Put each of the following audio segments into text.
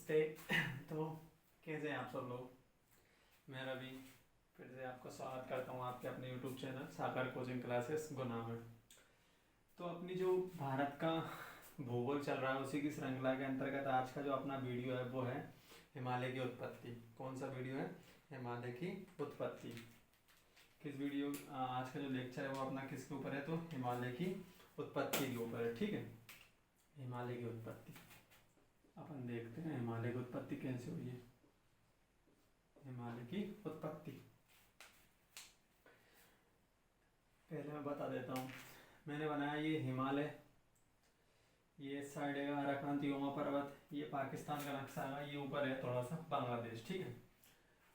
नमस्ते। तो कैसे हैं आप सब लोग? मैं रवि फिर से आपका स्वागत करता हूँ आपके अपने यूट्यूब चैनल सागर कोचिंग क्लासेस गुना में। तो अपनी जो भारत का भूगोल चल रहा है उसी की श्रृंखला के अंतर्गत आज का जो अपना वीडियो है वो है हिमालय की उत्पत्ति। कौन सा वीडियो है? हिमालय की उत्पत्ति। किस वीडियो आज का जो लेक्चर है वो अपना किसके ऊपर है? तो हिमालय की उत्पत्ति के ऊपर है। ठीक है, हिमालय की उत्पत्ति अपन देखते हैं हिमालय की उत्पत्ति कैसे हुई है। हिमालय की उत्पत्ति पहले मैं बता देता हूँ। मैंने बनाया ये हिमालय, ये साइड है अराकान योमा पर्वत, ये पाकिस्तान का नक्शा है, ये ऊपर है थोड़ा सा बांग्लादेश। ठीक है,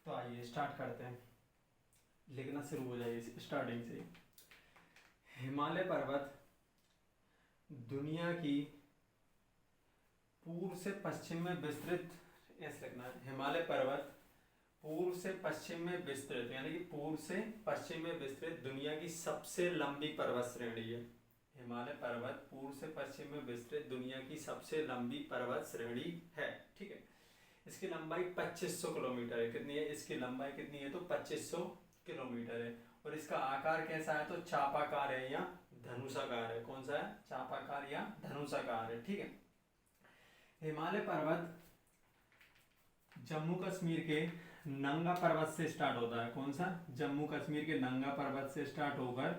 तो आइए स्टार्ट करते हैं, लिखना शुरू हो जाइए स्टार्टिंग से। हिमालय पर्वत दुनिया की पूर्व से पश्चिम में विस्तृत, ऐसे लिखना है, हिमालय पर्वत पूर्व से पश्चिम में विस्तृत, यानी कि पूर्व से पश्चिम में विस्तृत दुनिया की सबसे लंबी पर्वत श्रेणी है। हिमालय पर्वत पूर्व से पश्चिम में विस्तृत दुनिया की सबसे लंबी पर्वत श्रेणी है। ठीक है, इसकी लंबाई 2500 किलोमीटर है। कितनी है इसकी लंबाई? कितनी है? तो 2500 किलोमीटर है। और इसका आकार कैसा है? तो चापाकार है या धनुषाकार है। कौन सा है? चापाकार या धनुषाकार है। ठीक है, हिमालय पर्वत जम्मू कश्मीर के नंगा पर्वत से स्टार्ट होता है। कौन सा? जम्मू कश्मीर के नंगा पर्वत से स्टार्ट होकर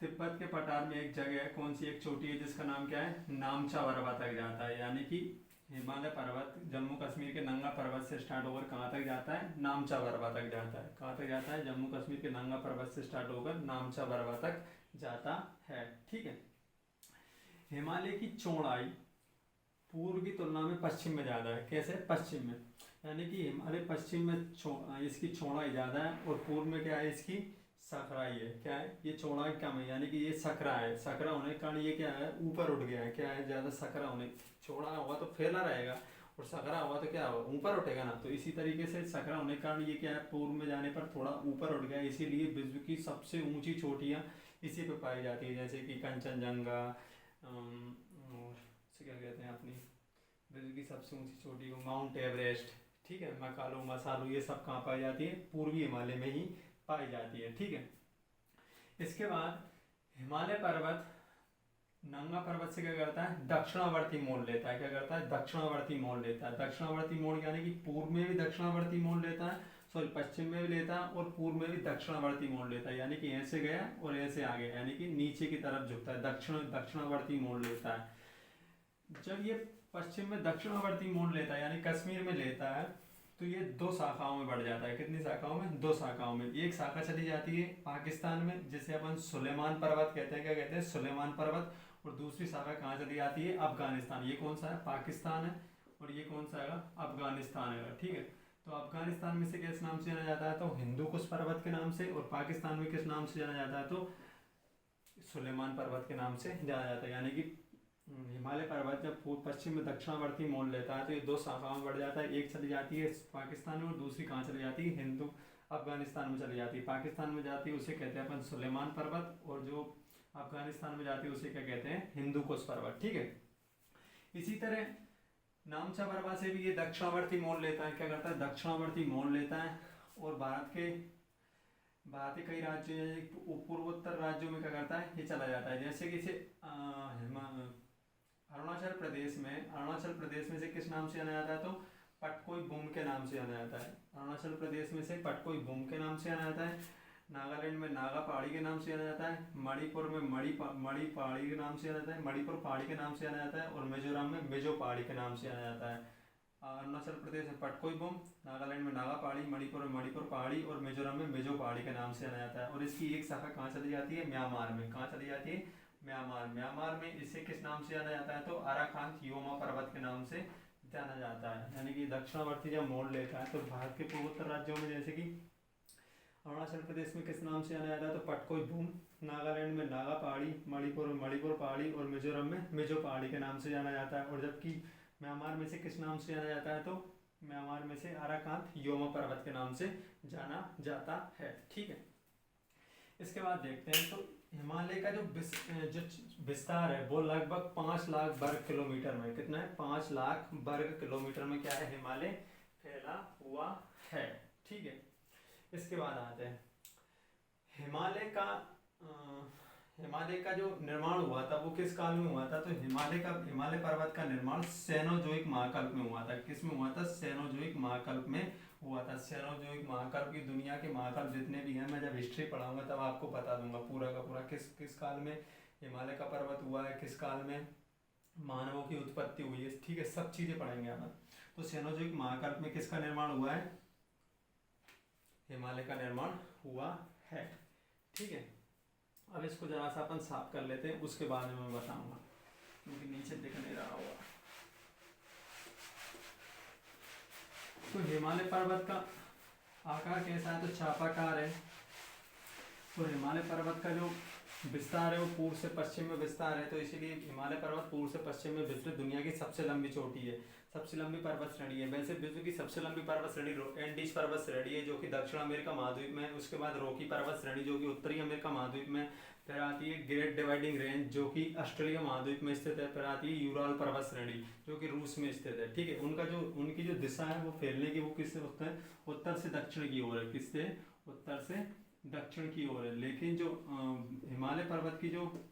तिब्बत के पठार में एक जगह है, कौन सी एक चोटी है जिसका नाम क्या है? नामचा बरवा तक जाता है। यानी कि हिमालय पर्वत जम्मू कश्मीर के नंगा पर्वत से स्टार्ट होकर कहाँ तक जाता है? नामचा बरवा तक जाता है। कहाँ तक जाता है? जम्मू कश्मीर के नंगा पर्वत से स्टार्ट होकर नामचा बरवा तक जाता है। ठीक है, हिमालय की चौड़ाई पूर्व की तुलना में पश्चिम में ज़्यादा है। कैसे? पश्चिम में, यानी कि हिमालय पश्चिम में इसकी चौड़ाई ज़्यादा है और पूर्व में क्या है? इसकी सकराई है। क्या है? ये चौड़ाई कम है, यानी कि ये सकरा है। सकरा होने के कारण ये क्या है? ऊपर उठ गया है। क्या है? ज़्यादा सकरा होने, चौड़ा होगा तो फैला रहेगा और सकरा होगा तो क्या होगा? ऊपर उठेगा ना। तो इसी तरीके से सकरा होने के कारण ये क्या है? पूर्व में जाने पर थोड़ा ऊपर उठ गया। इसीलिए विश्व की सबसे ऊँची चोटियाँ इसी पे पाई जाती है, जैसे कि कंचनजंगा और क्या कहते हैं अपनी विश्व की सबसे ऊंची चोटी को माउंट एवरेस्ट। ठीक है, मकालू मसालू ये सब कहाँ पाई जाती है? पूर्वी हिमालय में ही पाई जाती है। ठीक है, इसके बाद हिमालय पर्वत नंगा पर्वत से क्या करता है? दक्षिणावर्ती मोड़ लेता है। क्या करता है? दक्षिणावर्ती मोड़ लेता है। दक्षिणावर्ती मोड़ यानी कि पूर्व में भी दक्षिणावर्ती मोड़ लेता है, सॉरी पश्चिम में भी लेता है और पूर्व में भी दक्षिणावर्ती मोड़ लेता है। यानी कि ऐसे गया और ऐसे आ गया, यानी कि नीचे की तरफ झुकता है, दक्षिणावर्ती मोड़ लेता है। जब ये पश्चिम में दक्षिणावर्ती मोड़ लेता है यानी कश्मीर में लेता है तो ये दो शाखाओं में बढ़ जाता है। कितनी शाखाओं में? दो शाखाओं में। एक शाखा चली जाती है पाकिस्तान में, जिसे अपन सुलेमान पर्वत कहते हैं। क्या कहते हैं? सुलेमान पर्वत। और दूसरी शाखा कहाँ चली जाती है? अफगानिस्तान। ये कौन सा है? पाकिस्तान है। और ये कौन सा है? अफगानिस्तान है। ठीक है, तो अफगानिस्तान में से किस नाम से जाना जाता है? तो हिंदू कुश पर्वत के नाम से। और पाकिस्तान में किस नाम से जाना जाता है? तो सुलेमान पर्वत के नाम से जाना जाता है। यानी कि हिमालय पर्वत जब पूर्व पश्चिम में दक्षिणावर्ती मोड़ लेता है तो ये दो शाखाओं में बढ़ जाता है। एक चली जाती है पाकिस्तान में और दूसरी कहाँ चली जाती है? हिंदू अफगानिस्तान में चली जाती है। पाकिस्तान में जाती है उसे कहते हैं अपन सुलेमान पर्वत, और जो अफगानिस्तान में जाती है उसे क्या कहते हैं? हिंदू कुश पर्वत। ठीक है, इसी तरह नामचा बरवा से भी ये दक्षिणावर्ती मोड़ लेता है। क्या करता है? दक्षिणावर्ती मोड़ लेता है और भारत के कई राज्यों पूर्वोत्तर राज्यों में क्या करता है? ये चला जाता है। जैसे कि इसे अरुणाचल प्रदेश में से किस नाम से जाना जाता है? तो पटकोई बूम के नाम से जाना जाता है। अरुणाचल प्रदेश में से पटकोई बूम के नाम से जाना जाता है। नागालैंड में नागा पहाड़ी के नाम से जाना जाता है। मणिपुर में मणि पहाड़ी के नाम से जाना जाता है, मणिपुर पहाड़ी के नाम से जाना जाता है। और मिजोरम में मिजो पहाड़ी के नाम से जाना जाता है। अरुणाचल प्रदेश में पटकोई बूम, नागालैंड में नागा पहाड़ी, मणिपुर में मणिपुर पहाड़ी और मिजोरम में मिजो पहाड़ी के नाम से जाना जाता है। और इसकी एक शाखा कहाँ चली जाती है? म्यांमार में। कहाँ चली जाती है? म्यांमार में इसे किस नाम से जाना जाता है? तो अराकान योमा पर्वत के नाम से जाना जाता है। यानी कि दक्षिणावर्ती जब मोड़ लेता है तो भारत के पूर्वोत्तर राज्यों में जैसे कि अरुणाचल प्रदेश में किस नाम से जाना जाता है? तो पटकोई बूम, नागालैंड में नागा पहाड़ी, मणिपुर पहाड़ी और मिजोरम में मिजो पहाड़ी के नाम से जाना जाता है। और जबकि म्यांमार में से किस नाम से जाना जाता है? तो म्यांमार में से अराकान योमा पर्वत के नाम से जाना जाता है। ठीक है, इसके बाद देखते हैं तो हिमालय का जो विस्तार है वो लगभग 5 लाख वर्ग किलोमीटर में, कितना है, 5 लाख वर्ग किलोमीटर में क्या है, हिमालय फैला हुआ है। ठीक है, इसके बाद आते हैं हिमालय का हिमालय का जो निर्माण हुआ था वो किस काल में हुआ था। तो हिमालय पर्वत का निर्माण सेनोजोइक महाकल्प में हुआ था। किस में हुआ था, सेनोजोइक महाकल्प में हुआ था। सेनोजोइक महाकल्प की दुनिया के महाकल्प जितने भी हैं, मैं जब हिस्ट्री पढ़ाऊंगा तब आपको बता दूंगा पूरा का पूरा किस किस काल में हिमालय का पर्वत हुआ है, किस काल में मानवों की उत्पत्ति हुई है। ठीक है, सब चीजें पढ़ेंगे अपन। तो सेनोजोइक महाकल्प में किसका निर्माण हुआ है, हिमालय का निर्माण हुआ है। ठीक है, अब इसको जरा सा अपन साफ कर लेते हैं, उसके बाद में मैं बताऊंगा क्योंकि नीचे दिख नहीं रहा होगा। तो हिमालय पर्वत का आकार कैसा है, तो चापाकार है। तो हिमालय पर्वत का जो विस्तार है वो पूर्व से पश्चिम में विस्तार है, तो इसीलिए हिमालय पर्वत पूर्व से पश्चिम में विस्तृत दुनिया की सबसे लंबी चोटी है, सबसे लंबी पर्वत श्रेणी है। वैसे विश्व की सबसे लंबी पर्वत श्रेणी एंडीज पर्वत श्रेणी है जो कि दक्षिण अमेरिका महाद्वीप में है। उसके बाद रॉकी पर्वत श्रेणी जो कि उत्तरी अमेरिका महाद्वीप में। फिर आती है ग्रेट डिवाइडिंग रेंज जो कि ऑस्ट्रेलिया महाद्वीप में स्थित है। फिर आती है यूराल पर्वत श्रेणी जो कि रूस में स्थित है। ठीक है, उनकी जो दिशा है वो फैलने की, वो किससे होता है, उत्तर से दक्षिण की ओर है। किससे, उत्तर से दक्षिण की ओर है। लेकिन जो हिमालय पर्वत की जो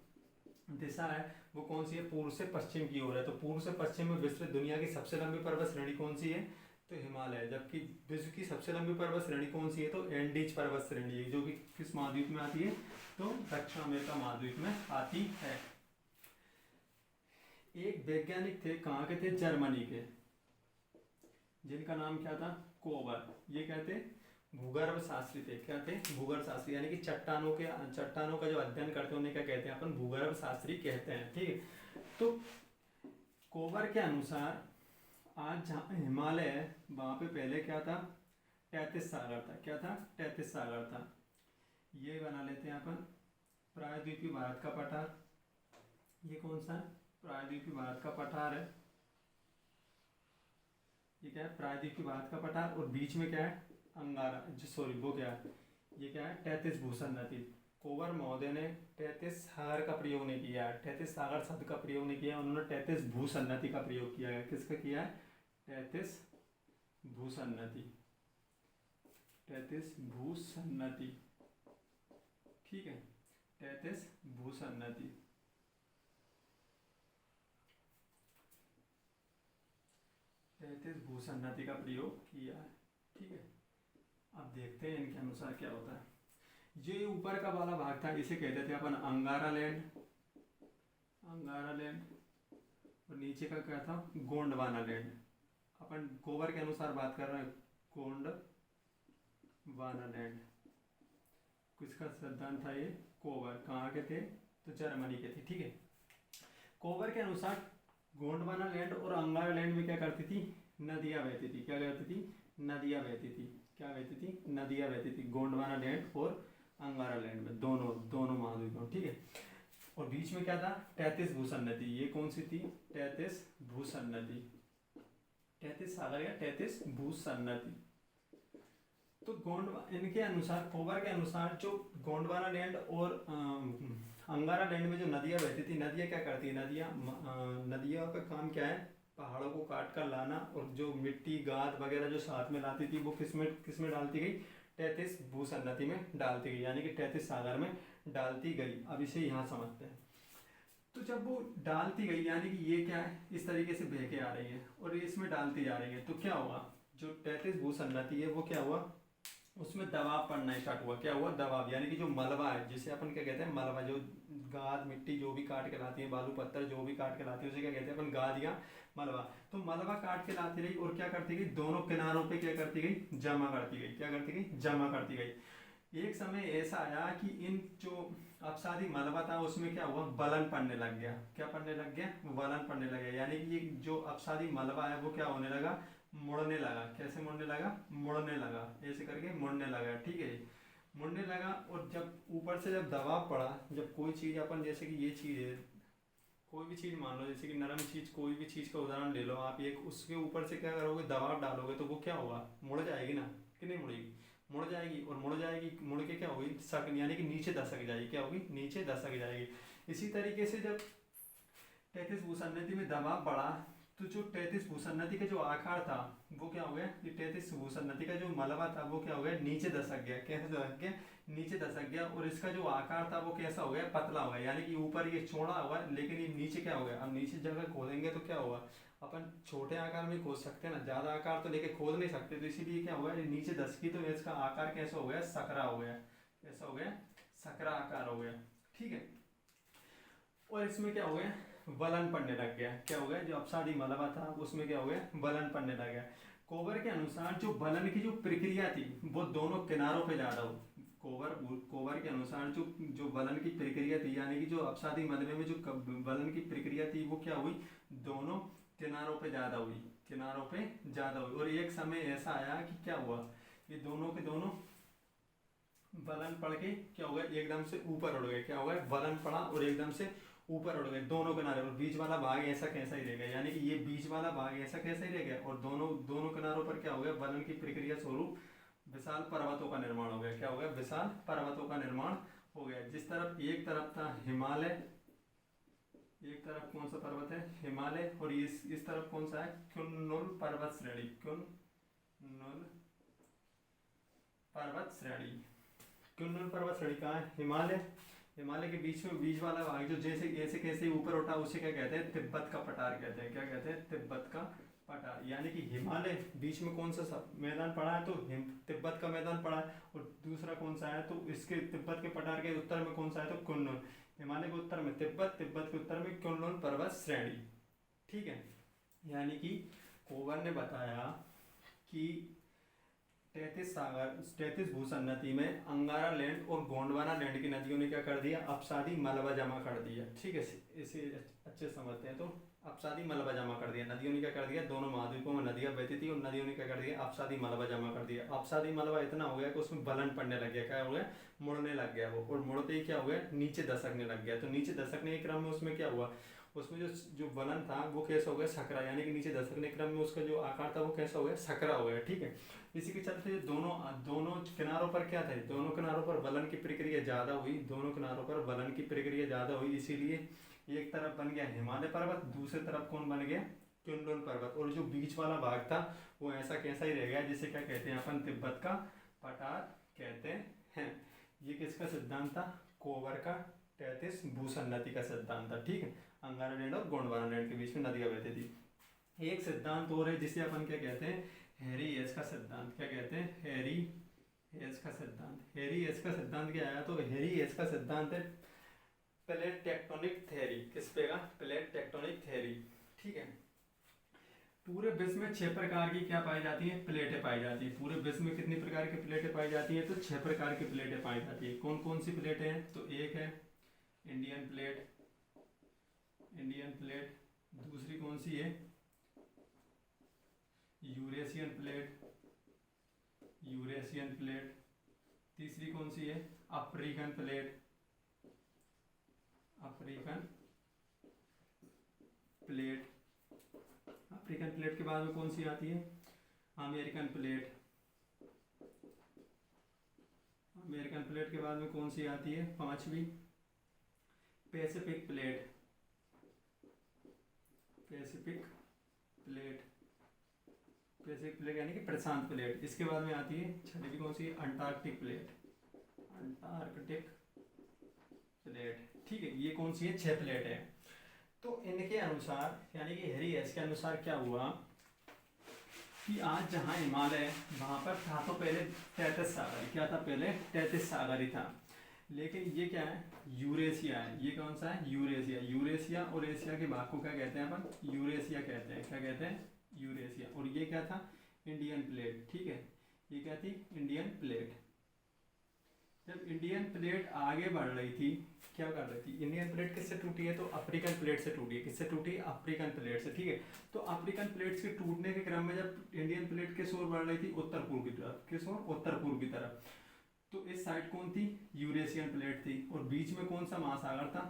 दिशा है वो कौन सी है, पूर्व से पश्चिम की ओर है। तो पूर्व से पश्चिम में विस्तृत दुनिया की सबसे लंबी पर्वत श्रेणी कौन सी है, तो हिमालय। जबकि विश्व की सबसे लंबी पर्वत श्रेणी कौन सी है, तो एंडीज पर्वत श्रेणी है जो कि किस महाद्वीप में आती है, तो दक्षिण अमेरिका महाद्वीप में आती है। एक वैज्ञानिक थे, कहाँ के थे, जर्मनी के, जिनका नाम क्या था, कोबर। ये कहते भूगर्भ शास्त्री थे। क्या थे, भूगर्भ शास्त्री, यानी कि चट्टानों का जो अध्ययन करते हैं उन्हें क्या कहते हैं, अपन भूगर्भ शास्त्री कहते हैं। ठीक है, तो कोबर के अनुसार आज जहाँ हिमालय है वहाँ पे पहले क्या था, तैतीस सागर था। क्या था, तैतीस सागर था। ये बना लेते हैं अपन प्रायद्वीपीय भारत का पठार। ये कौन सा है, प्रायद्वीपीय भारत का पठार है। ये क्या है, प्रायद्वीपीय भारत का पठार। और बीच में क्या है, अंगारा, सॉरी वो क्या है, ये क्या है, तैतीस भूषण नदी। कोबर महोदय ने 33 सागर का प्रयोग नहीं किया है, 33 सागर शब्द का प्रयोग नहीं किया, उन्होंने 33 भूसन्नति का प्रयोग किया है। किसका किया है, 33 भूसन्नति, 33 भूसन्नति। ठीक है, 33 भूसन्नति, 33 भूसन्नति का प्रयोग किया है। ठीक है, अब देखते हैं इनके अनुसार क्या होता है। ये ऊपर का वाला भाग था, इसे कहते थे अपन अंगारा लैंड, अंगारा लैंड। और नीचे का क्या था, गोंडवाना लैंड। अपन कोबर के अनुसार बात कर रहे हैं, गोंडवाना लैंड। किसका सिद्धांत था ये, कोबर। कहाँ के थे, तो जर्मनी के थे। ठीक है, कोबर के अनुसार गोंडवाना लैंड और अंगारा लैंड में क्या करती थी, नदियाँ बहती थी। क्या करती थी, नदियाँ बहती थी। क्या बहती थी, नदियाँ बहती थी, गोंडवाना लैंड और अंगारा लैंड में, दोनों महाद्वीपों। ठीक है, और बीच में क्या था, 33 भूषण नदी। ये कौन सी थी, 33 भूषण नदी, 33 सागर या 33 भूषण नदी। तो इनके अनुसार, कोबर के अनुसार, जो गोंडवाना लैंड और अंगारा लैंड में जो नदियाँ बहती थी, नदियाँ क्या करती है, नदियों का काम क्या है, पहाड़ों को काट कर लाना, और जो मिट्टी गाद वगैरह जो साथ में लाती थी वो किस में डालती गई, 33 भूसन्नति में डालती गई, यानी कि 33 सागर में डालती गई। अब इसे यहाँ समझते हैं। तो जब वो डालती गई, यानी कि ये क्या है, इस तरीके से बह के आ रही है और इसमें डालती जा रही है, तो क्या हुआ, जो 33 भूसन्नति है वो क्या हुआ, उसमें दबाव पड़ना स्टार्ट हुआ। क्या हुआ, दबाव, यानी कि जो मलबा है, जिसे अपन क्या कहते हैं, मलबा, जो गाद मिट्टी जो भी काट के लाती है, बालू पत्थर जो भी काट के लाती है, उसे क्या कहते हैं अपन, गाद या मलबा। तो मलबा काट के लाती रही और क्या करती गई, दोनों किनारों पे क्या करती गई, जमा करती गई। क्या करती गई, जमा करती गई। एक समय ऐसा आया कि इन जो अपसादी मलबा था उसमें क्या हुआ, बलन पड़ने लग गया। क्या पड़ने लग गया, बलन पड़ने लग गया, यानी कि ये जो अपसादी मलबा है वो क्या होने लगा, मुड़ने लगा। कैसे मुड़ने लगा, मुड़ने लगा, ऐसे करके मुड़ने लगा। ठीक है, मुड़ने लगा। और जब ऊपर से जब दबाव पड़ा, जब कोई चीज़ अपन, जैसे कि ये चीज़ है, कोई भी चीज़ मान लो, जैसे कि नरम चीज़, कोई भी चीज़ का उदाहरण ले लो आप, एक उसके ऊपर से क्या करोगे, दबाव डालोगे तो वो क्या होगा, मुड़ जाएगी ना, कि नहीं मुड़ेगी, मुड़ जाएगी, और मुड़ जाएगी, मुड़ के क्या होगी, सक यानी कि नीचे दशक जाएगी, क्या होगी, नीचे दशक जाएगी। इसी तरीके से जब तैतीस भूसन्नति में दबाव बढ़ा तो जो तैतीस भूसन्नति का जो आकार था वो क्या हो गया, ये तैतीस भूसन्नति का जो मलबा था वो क्या हो गया, नीचे दशक गया। कैसे दशक गया, नीचे दशक गया। और इसका जो आकार था वो कैसा हो गया, पतला हो गया, यानी कि ऊपर ये चौड़ा हुआ लेकिन ये नीचे क्या हो गया, अब नीचे जगह खोदेंगे तो क्या होगा, अपन छोटे आकार में खोद सकते हैं ना, ज्यादा आकार तो लेके खोद नहीं सकते, तो इसीलिए क्या हुआ, ये नीचे दशकी तो इसका आकार कैसा हो गया, सकरा हो गया। कैसा हो गया, सकरा आकार हो गया। ठीक है, और इसमें क्या हो गया, वलन पड़ने लग गया। क्या हो गया, जो अपसादी मलबा था उसमें क्या हो गया, वलन पड़ने लग गया। कोबर के अनुसार जो वलन की जो प्रक्रिया थी वो दोनों किनारों पे ज्यादा हो। कोबर के अनुसार जो जो वलन की प्रक्रिया थी, यानी कि जो अपसादी मलबे में जो वलन की प्रक्रिया थी वो क्या हुई, दोनों किनारों पे ज्यादा हुई, किनारों पे ज्यादा हुई। और एक समय ऐसा आया कि क्या हुआ, ये दोनों के दोनों वलन पड़ के क्या हो गया, एकदम से ऊपर उड़ गए। क्या हो गया, वलन पड़ा और एकदम से ऊपर उड़ गए दोनों किनारे, और बीच वाला भाग ऐसा कैसा ही रह गया, यानी कि ये बीच वाला भाग ऐसा कैसा ही रह गया, और दोनों दोनों किनारों पर क्या हो गया, वलन की प्रक्रिया स्वरूप विशाल पर्वतों का निर्माण हो गया। क्या हो गया, विशाल पर्वतों का निर्माण हो गया। जिस तरफ एक तरफ था हिमालय, एक तरफ कौन सा पर्वत है, हिमालय, और इस तरफ कौन सा है, कुन्नुल पर्वत श्रेणी, कुन्नुल पर्वत श्रेणी। कुन्नुल पर्वत श्रेणी कहाँ है, हिमालय। हिमालय के बीच में बीच वाला भाग जो जैसे ऐसे कैसे ऊपर उठा उसे क्या कहते हैं, तिब्बत का पठार कहते हैं। क्या कहते हैं, तिब्बत का पठार। यानी कि हिमालय बीच में कौन सा मैदान पड़ा है, तो तिब्बत का मैदान पड़ा है। और दूसरा कौन सा है, तो इसके तिब्बत के पठार के उत्तर में कौन सा है, तो कुन्नुल। हिमालय के उत्तर में तिब्बत, तिब्बत के उत्तर में कुन्नुल पर्वत श्रेणी। ठीक है, यानी कि कोवर ने बताया कि 33 भूसन्नति में अंगारा लैंड और गोंडवाना लैंड की नदियों ने क्या कर दिया, अपसादी मलबा जमा कर दिया। ठीक है, इसे अच्छे समझते हैं। तो अपसादी मलबा जमा कर दिया, नदियों ने क्या कर दिया, दोनों महाद्वीपों में नदियां बहती थी और नदियों ने क्या कर दिया, अपसादी मलबा जमा कर दिया। अपसादी मलबा इतना हो गया कि उसमें बलन पड़ने लग गया। क्या हो गया, मुड़ने लग गया वो, और मुड़ते ही क्या हो गया, नीचे दशकने लग गया। तो नीचे दशकने के क्रम में उसमें क्या हुआ, उसमें जो जो वलन था वो कैसा हो गया, सकरा, यानी कि नीचे दशकने क्रम में उसका जो आकार था वो कैसा हो गया, सकरा हो गया। ठीक है, इसी के चलते दोनों दोनों किनारों पर क्या था, दोनों किनारों पर वलन की प्रक्रिया ज्यादा हुई, दोनों किनारों पर वलन की प्रक्रिया ज्यादा हुई। इसीलिए एक तरफ बन गया हिमालय पर्वत, दूसरी तरफ कौन बन गया, कुनलुन पर्वत। और जो बीच वाला भाग था वो ऐसा कैसा ही रह गया, जिसे क्या कहते हैं अपन, तिब्बत का पठार कहते हैं। ये किसका सिद्धांत था, कोवर का 33 भूसन्नति का सिद्धांत था। ठीक है, अंगारा लैंड और गोंडवाना लैंड के बीच में नदियां बहती थी। एक सिद्धांत और है जिसे अपन क्या कहते हैं, हैरी हेज का सिद्धांत। क्या कहते हैं, हैरी हेज का सिद्धांत। हैरी हेज का सिद्धांत क्या आया, तो हैरी हेज का सिद्धांत है प्लेट टेक्टोनिक थ्योरी। किस पे का, प्लेट टेक्टोनिक थ्योरी। ठीक है, पूरे विश्व में 6 प्रकार की क्या पाई जाती है, प्लेटें पाई जाती है। पूरे विश्व में कितनी प्रकार की प्लेटें पाई जाती है, तो 6 प्रकार की प्लेटें पाई जाती है। कौन कौन सी प्लेटें हैं, तो एक है इंडियन प्लेट, इंडियन प्लेट। दूसरी कौन सी है, यूरेशियन प्लेट, यूरेशियन प्लेट। तीसरी कौन सी है, African plate, African plate. African plate के बाद में कौन सी आती है, अमेरिकन प्लेट। अमेरिकन प्लेट के बाद में कौन सी आती है, पांचवी Pacific plate, Pacific plate, Pacific plate यानी कि प्रशांत प्लेट। इसके बाद में आती है छठी कौन सी, अंटार्कटिक प्लेट, अंटार्कटिक प्लेट। ठीक है, ये कौन सी है, 6 प्लेट है। तो इनके अनुसार यानी कि हैरी हेज के अनुसार क्या हुआ कि आज जहाँ हिमालय है वहाँ पर था तो पहले 33 सागर। क्या था, पहले 33 सागर ही था। लेकिन ये क्या है, यूरेशिया है। ये कौन सा है, यूरेशिया। यूरेशिया और एशिया के भाग को क्या कहते हैं अपन, यूरेशिया कहते हैं। क्या कहते हैं, यूरेशिया। और ये क्या था, इंडियन प्लेट। ठीक है, ये क्या थी, इंडियन प्लेट। जब इंडियन प्लेट आगे बढ़ रही थी, क्या कर रही थी, इंडियन प्लेट किससे टूटी है, तो अफ्रीकन प्लेट से टूटी है। किससे टूटी है, अफ्रीकन प्लेट से। ठीक है, तो अफ्रीकन प्लेट्स के टूटने के क्रम में जब इंडियन प्लेट किस ओर बढ़ रही थी, उत्तर पूर्व की तरफ। किस ओर, उत्तर पूर्व की तरफ। तो इस साइड कौन थी, यूरेशियन प्लेट थी। और बीच में कौन सा महासागर था,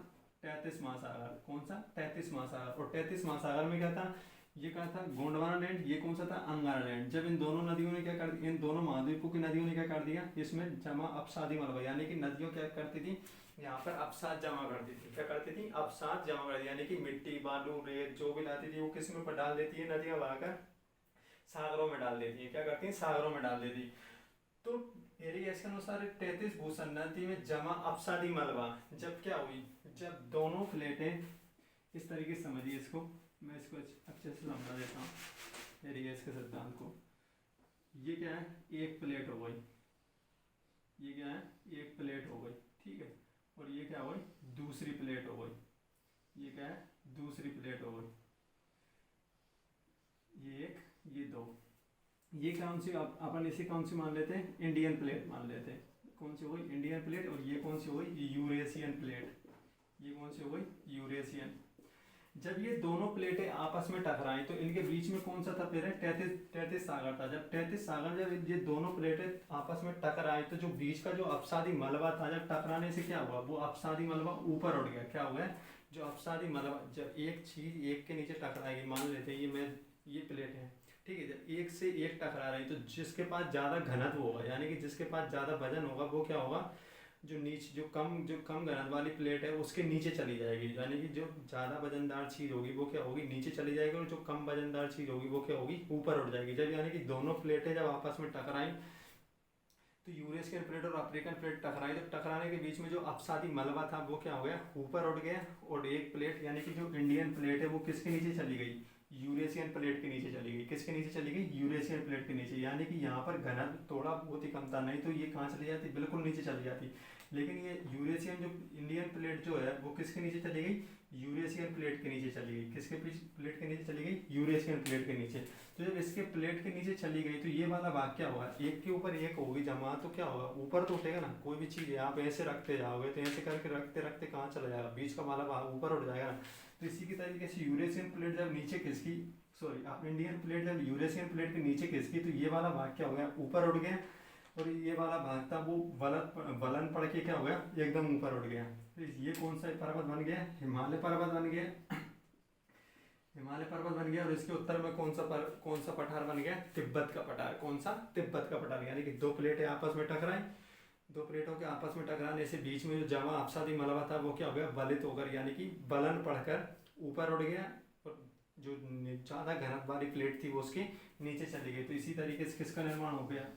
33 महासागर। कौन सा, 33 महासागर। और 33 महासागर में क्या था, ये कहा था गोंडवाना लैंड, ये कौन सा था अंगारा लैंड। जब इन दोनों नदियों ने क्या कर दिया, इन दोनों महाद्वीपों की नदियों ने क्या कर दिया, इसमें जमा अपसादी मलबा, यानी कि नदियों क्या करती थी, यहाँ पर अपसाद जमा करती थी। क्या करती थी, अपसाद जमा करती थी, यानी कि मिट्टी बालू रेत जो भी लाती थी वो किस में डाल देती है, नदियाँ बहाकर सागरों में डाल देती है। क्या करती है, सागरों में डाल देती। तो एरिगेशन के अनुसार 33 भूसंनति में जमा अपसादी मलबा जब क्या हुई, जब दोनों प्लेटें, इस तरीके से समझिए इसको, मैं इसको अच्छे से समझा देता हूँ एरिगेशन के सिद्धांत को। ये क्या है, एक प्लेट हो गई, ये क्या है, एक प्लेट हो गई, ठीक है। और ये क्या हो गई, दूसरी प्लेट हो गई, ये क्या है, दूसरी प्लेट हो गई, ये एक, ये दो। ये कौन सी, अपन इसे कौन सी मान लेते हैं, इंडियन प्लेट मान लेते हैं। कौन सी हो गई, इंडियन प्लेट। और ये कौन सी हो गई, यूरेशियन प्लेट। ये कौन सी हो गई, यूरेशियन। जब ये दोनों प्लेटें आपस में टकराई तो इनके बीच में कौन सा था, फिर 33 सागर था। जब 33 सागर, जब ये दोनों प्लेटें आपस में टकराई तो जो बीच का जो अपसादी मलबा था, जब टकराने से क्या हुआ, वो अपसादी मलबा ऊपर उठ गया। क्या हुआ, जो अपसादी मलबा, जब एक चीज एक के नीचे टकराएगी, मान लेते हैं ये मैं, ये प्लेट है, ठीक है। जब एक से एक टकरा रही तो जिसके पास ज़्यादा घनत्व होगा, यानी कि जिसके पास ज़्यादा वजन होगा, वो क्या होगा, जो नीचे जो कम घनत्व वाली प्लेट है उसके नीचे चली जाएगी। यानी कि जो ज़्यादा वजनदार चीज़ होगी वो क्या होगी, नीचे चली जाएगी, और जो कम वजनदार चीज़ होगी वो क्या होगी, ऊपर उठ जाएगी। जब यानी कि दोनों प्लेटें जब आपस में टकराई तो यूरेशियन प्लेट और अफ्रीकन प्लेट टकराई, जब टकराने के बीच में जो अपसादी मलबा था वो क्या हो गया, ऊपर उठ गया। और एक प्लेट, यानी कि जो इंडियन प्लेट है वो किसके नीचे चली गई, यूरेशियन प्लेट के नीचे चली गई। किसके नीचे चली गई, यूरेशियन प्लेट के नीचे। यानी कि यहाँ पर घनत्व थोड़ा बहुत ही कम था, नहीं तो ये कहाँ चली जाती, बिल्कुल नीचे चली जाती। लेकिन ये यूरेशियन जो इंडियन प्लेट जो है वो किसके नीचे चली गई, यूरेशियन प्लेट के नीचे चली गई। किसके प्लेट के नीचे चली गई, यूरेशियन प्लेट के नीचे। तो जब इसके प्लेट के नीचे चली गई तो ये वाला भाग क्या होगा, एक के ऊपर एक होगी जमा, तो क्या होगा, ऊपर तो उठेगा ना। कोई भी चीज़ आप ऐसे रखते जाओगे तो ऐसे करके रखते रखते कहाँ चला जाएगा, बीच का वाला भाग ऊपर उठ जाएगा ना। तो इसी की तरीके से यूरेशियन प्लेट जब नीचे खिसकी, सॉरी आप इंडियन प्लेट जब यूरेशियन प्लेट के नीचे खिसकी तो ये वाला भाग क्या हो गया, ऊपर उठ गया। और ये वाला भाग था वो वलन पड़ के क्या हो गया, एकदम ऊपर उठ गया। तो ये कौन सा पर्वत बन गया, हिमालय पर्वत बन गया। हिमालय पर्वत बन गया। और इसके उत्तर में कौन सा पठार बन गया, तिब्बत का पठार। कौन सा, तिब्बत का पठार। यानी कि दो प्लेटें आपस में टकराई, दो प्लेटों के आपस में टकराने से बीच में जो जमा अपसादी मलबा था वो क्या हो गया, बलित होकर, यानी कि बलन पड़कर ऊपर उड़ गया। और जो ज़्यादा घनत्व वाली प्लेट थी वो उसके नीचे चली गई। तो इसी तरीके से किसका निर्माण हो गया,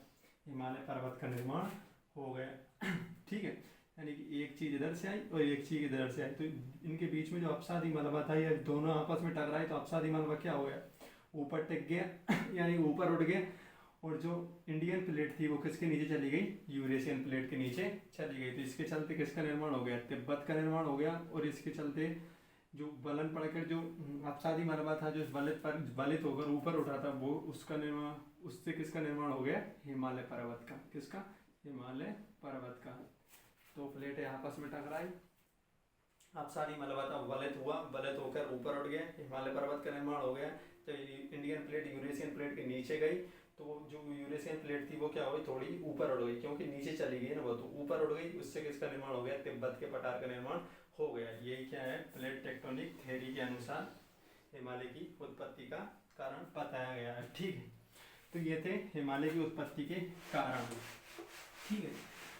हिमालय पर्वत का निर्माण हो गया। ठीक है, यानी कि एक चीज़ इधर से आई और एक चीज़ इधर से आई, तो इनके बीच में जो अपसादी मलबा था ये दोनों आपस में टकराए तो अपसादी मलबा क्या हो गया, ऊपर टिक गया यानी ऊपर उठ गया। और जो इंडियन प्लेट थी वो किसके नीचे चली गई, यूरेशियन प्लेट के नीचे चली गई। तो इसके चलते किसका निर्माण हो गया, तिब्बत का निर्माण हो गया। और इसके चलते जो बलन पड़कर जो अपसादी मलबा था जो बलित होकर ऊपर उठा था वो उसका निर्माण, उससे किसका निर्माण हो गया, हिमालय पर्वत का। किसका, हिमालय पर्वत का। तो प्लेटें आपस में टकराई, अपसादी मलबा था बलित हुआ, बलित होकर ऊपर उठ गया, हिमालय पर्वत का निर्माण हो गया। जब इंडियन प्लेट यूरेशियन प्लेट के नीचे गई तो जो यूरेशियन प्लेट थी वो क्या हो गई, थोड़ी ऊपर उड़ गई, क्योंकि नीचे चली गई ना वो, तो ऊपर उड़ गई। उससे किसका निर्माण हो गया, तिब्बत के पठार का निर्माण हो गया। यही क्या है, प्लेट टेक्टोनिक थ्योरी के अनुसार हिमालय की उत्पत्ति का कारण बताया गया है। ठीक है, तो ये थे हिमालय की उत्पत्ति के कारण। ठीक है,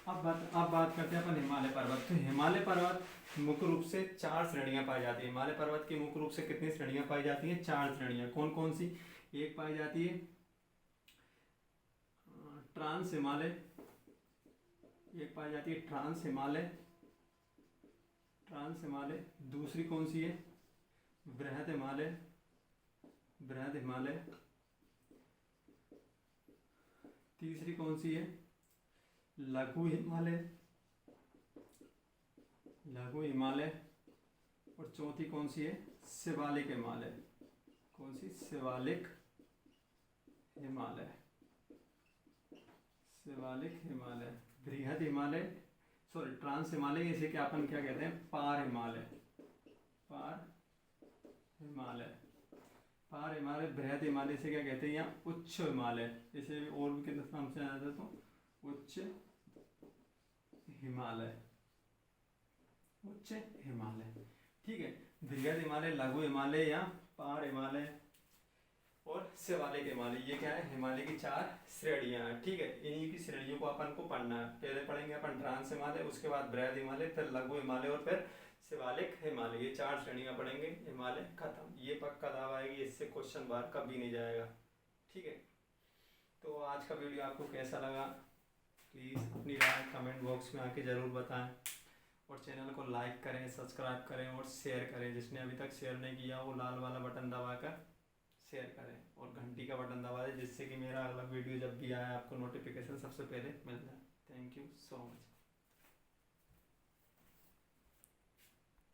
अब बात करते हैं अपन हिमालय पर्वत। तो हिमालय पर्वत मुख्य रूप से 4 श्रेणियां पाई जाती है। हिमालय पर्वत की मुख्य रूप से कितनी श्रेणियां पाई जाती हैं, 4 श्रेणियां। कौन कौन सी, एक पाई जाती है ट्रांस हिमालय, एक पाई जाती है ट्रांस हिमालय, ट्रांस हिमालय। दूसरी कौन सी है, बृहद हिमालय, बृहद हिमालय। तीसरी कौन सी है, लघु हिमालय, लघु हिमालय। और चौथी कौन सी है, शिवालिक हिमालय। कौन सी, शिवालिक हिमालय, शिवालिक हिमालय। बृहद हिमालय, सॉरी ट्रांस हिमालय, इसे क्या अपन क्या कहते हैं, पार हिमालय, पार हिमालय, पार हिमालय। बृहद हिमालय से क्या कहते हैं, या उच्च हिमालय, इसे और भी किस नाम से जाना जाता है, तो उच्च हिमालय, उच्च हिमालय। ठीक है, बृहद हिमालय, लघु हिमालय या पार हिमालय, और शिवालिक हिमालय, ये क्या है, हिमालय की 4 श्रेणियां हैं। ठीक है, इन्हीं की श्रेणियों को अपन को पढ़ना है। पहले पढ़ेंगे अपन ट्रांस हिमालय, उसके बाद बृहद हिमालय, फिर लघु हिमालय और फिर शिवालिक हिमालय। ये 4 श्रेणियां पढ़ेंगे, हिमालय खत्म। ये पक्का दावा है कि इससे क्वेश्चन बाहर कभी नहीं जाएगा। ठीक है, तो आज का वीडियो आपको कैसा लगा प्लीज़ अपनी राय कमेंट बॉक्स में आके ज़रूर बताएं, और चैनल को लाइक करें, सब्सक्राइब करें और शेयर करें। जिसने अभी तक शेयर नहीं किया वो लाल वाला बटन दबाकर शेयर करें और घंटी का बटन दबा दें, जिससे कि मेरा अगला वीडियो जब भी आए आपको नोटिफिकेशन सबसे पहले मिल जाए। Thank you so much.